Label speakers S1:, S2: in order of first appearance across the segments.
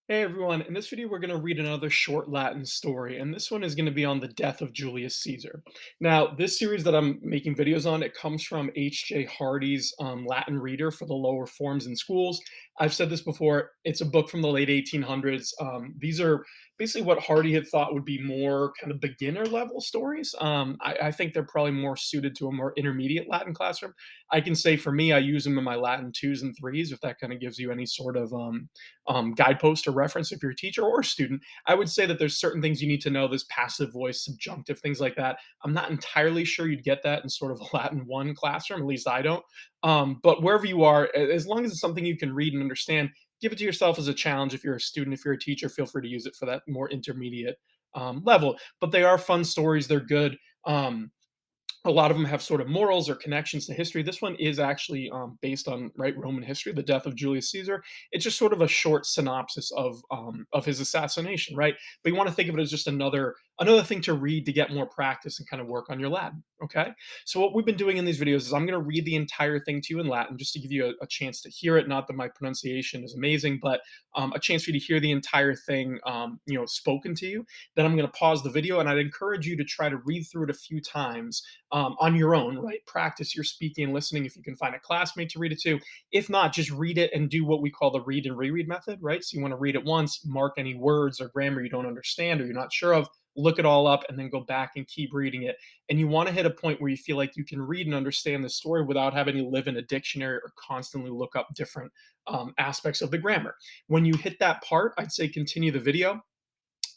S1: Hey everyone, in this video we're going to read another short Latin story, and this one is going to be on the death of Julius Caesar. Now, this series that I'm making videos on, it comes from H.J. Hardy's Latin Reader for the lower forms in schools. I've said this before, it's a book from the late 1800s. These are basically what Hardy had thought would be more kind of beginner level stories. I think they're probably more suited to a more intermediate Latin classroom. I can say for me, I use them in my Latin twos and threes, if that kind of gives you any sort of guidepost or reference if you're a teacher or a student. I would say that there's certain things you need to know. This passive voice, subjunctive, things like that. I'm not entirely sure you'd get that in sort of a Latin 1 classroom, at least I don't. But wherever you are, as long as it's something you can read and understand, give it to yourself as a challenge. If you're a student, if you're a teacher, feel free to use it for that more intermediate level. But they are fun stories. They're good. A lot of them have sort of morals or connections to history. This one is actually based on Roman history, the death of Julius Caesar. It's just sort of a short synopsis of his assassination, right? But you want to think of it as just another thing to read to get more practice and kind of work on your Latin. Okay, so what we've been doing in these videos is I'm going to read the entire thing to you in Latin just to give you a chance to hear it. Not that my pronunciation is amazing, but a chance for you to hear the entire thing, spoken to you. Then I'm going to pause the video, and I'd encourage you to try to read through it a few times on your own, right? Practice your speaking and listening if you can find a classmate to read it to. If not, just read it and do what we call the read and reread method, right? So you want to read it once, mark any words or grammar you don't understand or you're not sure of, look it all up, and then go back and keep reading it. And you want to hit a point where you feel like you can read and understand the story without having to live in a dictionary or constantly look up different aspects of the grammar. When you hit that part, I'd say continue the video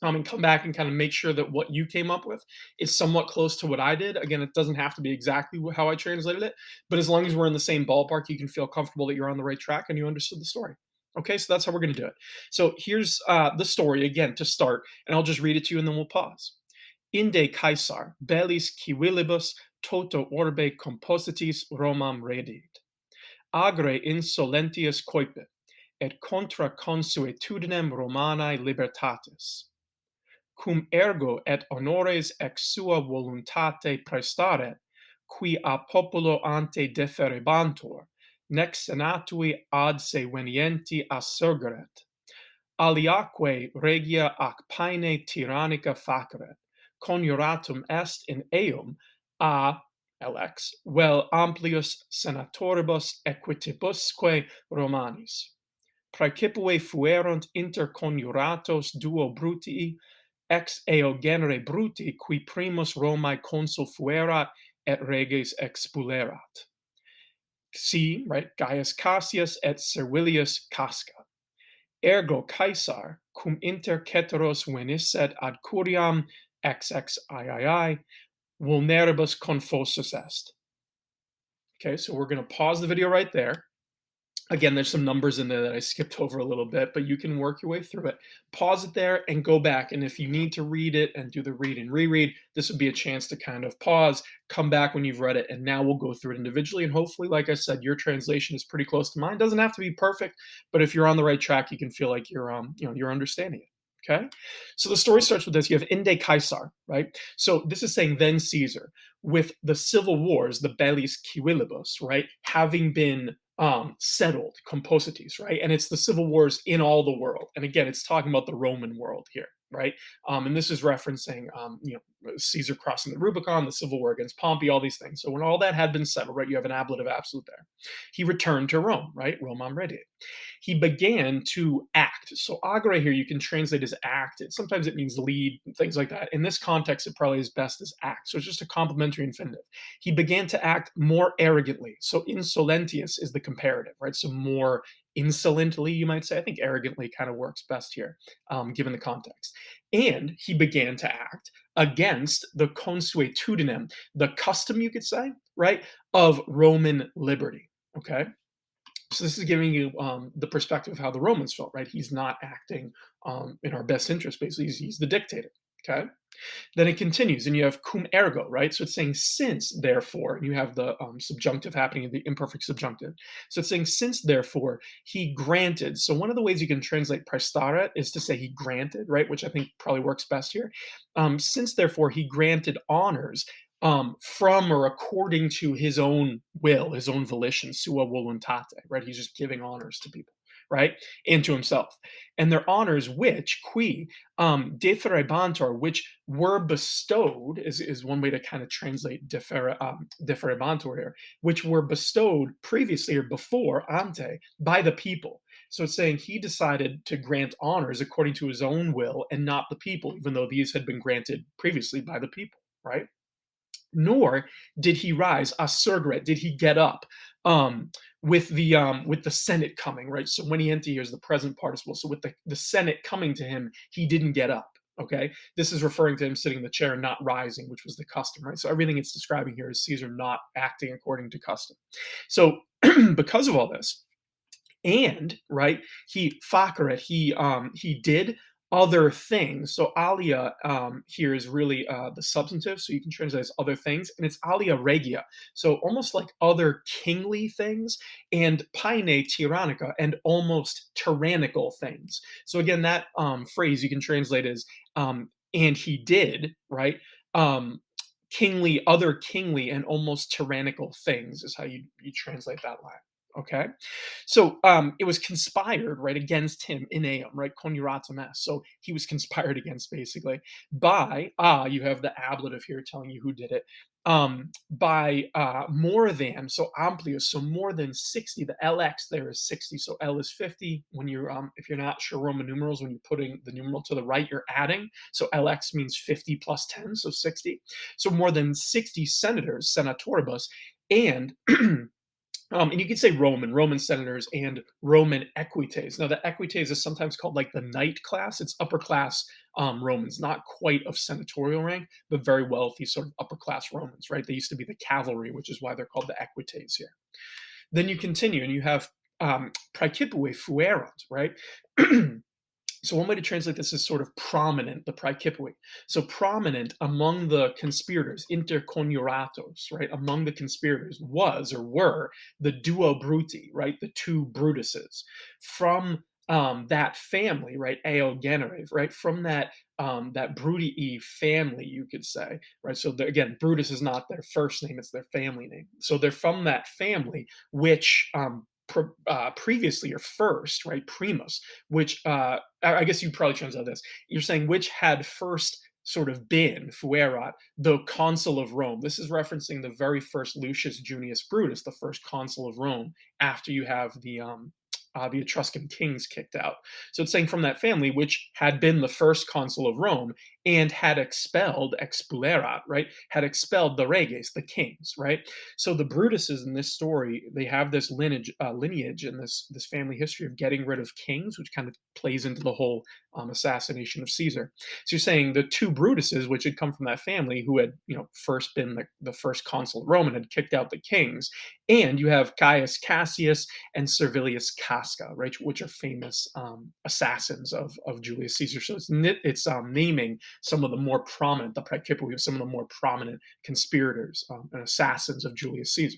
S1: and come back and kind of make sure that what you came up with is somewhat close to what I did. Again, it doesn't have to be exactly how I translated it, but as long as we're in the same ballpark, you can feel comfortable that you're on the right track and you understood the story. Okay, so that's how we're going to do it. So here's the story again to start, and I'll just read it to you and then we'll pause. Inde Caesar, bellis civilibus toto orbe compositis Romam redit. Agre insolentius coipit, et contra consuetudinem Romanae libertatis cum ergo et honores ex sua voluntate praestaret, qui a populo ante deferebantur, nec senatui ad se venienti assurgeret. Aliaque regia ac paene tyrannica faceret, coniuratum est in eum a Alex, vel amplius senatoribus equitibusque Romanis. Praecipue fuerunt inter coniuratos duo brutii, ex eo genere bruti, qui primus Romae consul fuerat et reges expulerat. See, right, Gaius Cassius et Servilius Casca. Ergo Caesar, cum inter ceteros venisset ad curiam XXIII, vulneribus confusus est. Okay, so we're going to pause the video right there. Again, there's some numbers in there that I skipped over a little bit, but you can work your way through it. Pause it there and go back. And if you need to read it and do the read and reread, this would be a chance to kind of pause, come back when you've read it, and now we'll go through it individually. And hopefully, like I said, your translation is pretty close to mine. Doesn't have to be perfect, but if you're on the right track, you can feel like you're understanding it. Okay, so the story starts with this. You have Inde Caesar, right? So this is saying then Caesar, with the civil wars, the bellis civilibus, right, having been settled, composites, right? And it's the civil wars in all the world. And again, it's talking about the Roman world here, right? And this is referencing, Caesar crossing the Rubicon, the civil war against Pompey, all these things. So when all that had been settled, right, you have an ablative absolute there. He returned to Rome, right? Romam redit. He began to act. So agere here, you can translate as act. Sometimes it means lead, things like that. In this context, it probably is best as act. So it's just a complementary infinitive. He began to act more arrogantly. So insolentius is the comparative, right? So more insolently, you might say. I think arrogantly kind of works best here, given the context. And he began to act against the consuetudinem, the custom, you could say, right, of Roman liberty. Okay. So this is giving you the perspective of how the Romans felt, right? He's not acting in our best interest, basically. He's the dictator. Okay. Then it continues, and you have cum ergo, right? So it's saying since, therefore, and you have the subjunctive happening in the imperfect subjunctive. So it's saying since, therefore, he granted. So one of the ways you can translate praestaret is to say he granted, right? Which I think probably works best here. Since, therefore, he granted honors from or according to his own will, his own volition, sua voluntate, right? He's just giving honors to people. right, and to himself. And their honors, which qui deferebantur, which were bestowed, is one way to kind of translate deferebantur here, which were bestowed previously or before ante by the people. So it's saying he decided to grant honors according to his own will and not the people, even though these had been granted previously by the people, right? Nor did he rise asurgret, did he get up, um, with the Senate coming, right? So when he entered, here's the present participle. So with the Senate coming to him, he didn't get up. Okay, this is referring to him sitting in the chair and not rising, which was the custom, right? So everything it's describing here is Caesar not acting according to custom. So because of all this, and right, he fakeret, he did other things. So alia here is really the substantive, so you can translate as other things, and it's alia regia, so almost like other kingly things, and paine tyrannica, and almost tyrannical things. So again, that phrase you can translate as and he did, right, um kingly, other kingly and almost tyrannical things is how you translate that line. Okay, so it was conspired right against him in Eam, right? Conjuratum est. So he was conspired against basically by you have the ablative here telling you who did it. By more than, so amplius, so more than 60. The LX there is 60, so L is 50. When you're if you're not sure Roman numerals, when you're putting the numeral to the right, you're adding. So LX means 50 plus 10, so 60. So more than 60 senators, senatoribus, and and you could say Roman senators and Roman equites. Now, the equites is sometimes called like the knight class. It's upper class Romans, not quite of senatorial rank, but very wealthy, sort of upper class Romans, right? They used to be the cavalry, which is why they're called the equites here. Then you continue and you have praecipue fuerunt, right? So one way to translate this is sort of prominent, the praecipui. So prominent among the conspirators, interconjuratos, right? Among the conspirators was or were the duo bruti, right? The two Brutuses. From that family, right? Eo genereve, right? From that Brutii family, you could say, right? So again, Brutus is not their first name; it's their family name. So they're from that family, which previously or first, right? Primus, which I guess you probably translate this. You're saying which had first sort of been fuerat, the consul of Rome. This is referencing the very first Lucius Junius Brutus, the first consul of Rome, after you have the Etruscan kings kicked out. So it's saying from that family, which had been the first consul of Rome and had expelled, expulerat, right? Had expelled the reges, the kings, right? So the Brutuses in this story, they have this lineage and this family history of getting rid of kings, which kind of plays into the whole assassination of Caesar. So you're saying the two Brutuses, which had come from that family, who had first been the first consul of Rome and had kicked out the kings, and you have Caius Cassius and Servilius Casca, right, which are famous assassins of Julius Caesar. So it's naming some of the more prominent, the Praecipui of some of the more prominent conspirators and assassins of Julius Caesar.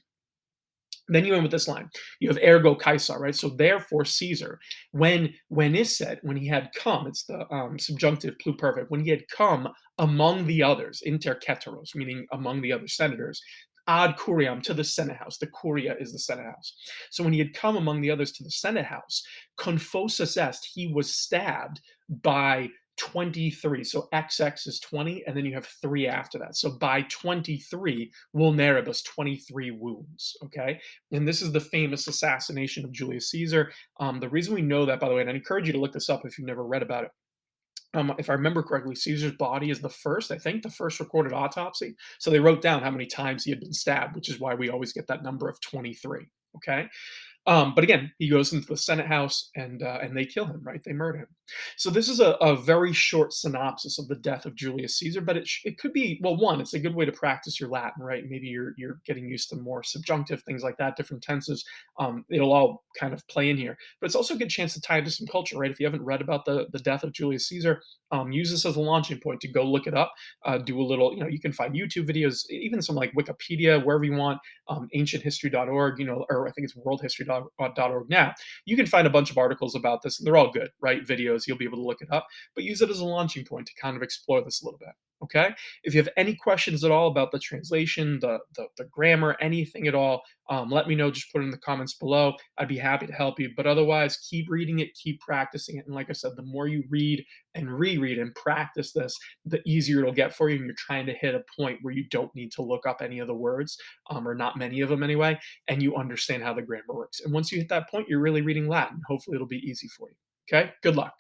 S1: Then you end with this line. You have ergo Caesar, right? So therefore Caesar, when is said, when he had come, it's the subjunctive pluperfect, when he had come among the others, inter ceteros, meaning among the other senators, ad curiam, to the Senate house. The curia is the Senate house. So when he had come among the others to the Senate house, confosus est, he was stabbed by 23. So XX is 20, and then you have 3 after that. So by 23 vulneribus, 23 wounds. Okay. And this is the famous assassination of Julius Caesar. The reason we know that, by the way, and I encourage you to look this up if you've never read about it. If I remember correctly, Caesar's body is I think, the first recorded autopsy. So they wrote down how many times he had been stabbed, which is why we always get that number of 23. Okay. But again, he goes into the Senate house and they kill him, right? They murder him. So this is a very short synopsis of the death of Julius Caesar, but it could be, well, one, it's a good way to practice your Latin, right? Maybe you're getting used to more subjunctive things like that, different tenses. It'll all kind of play in here, but it's also a good chance to tie into some culture, right? If you haven't read about the death of Julius Caesar, use this as a launching point to go look it up. Do a little, you can find YouTube videos, even some like Wikipedia, wherever you want, ancienthistory.org, or I think it's worldhistory.org now. You can find a bunch of articles about this, and they're all good, right? Videos, you'll be able to look it up, but use it as a launching point to kind of explore this a little bit. Okay. If you have any questions at all about the translation, the grammar, anything at all, let me know. Just put it in the comments below. I'd be happy to help you. But otherwise, keep reading it, keep practicing it. And like I said, the more you read and reread and practice this, the easier it'll get for you. And you're trying to hit a point where you don't need to look up any of the words, or not many of them anyway, and you understand how the grammar works. And once you hit that point, you're really reading Latin. Hopefully, it'll be easy for you. Okay. Good luck.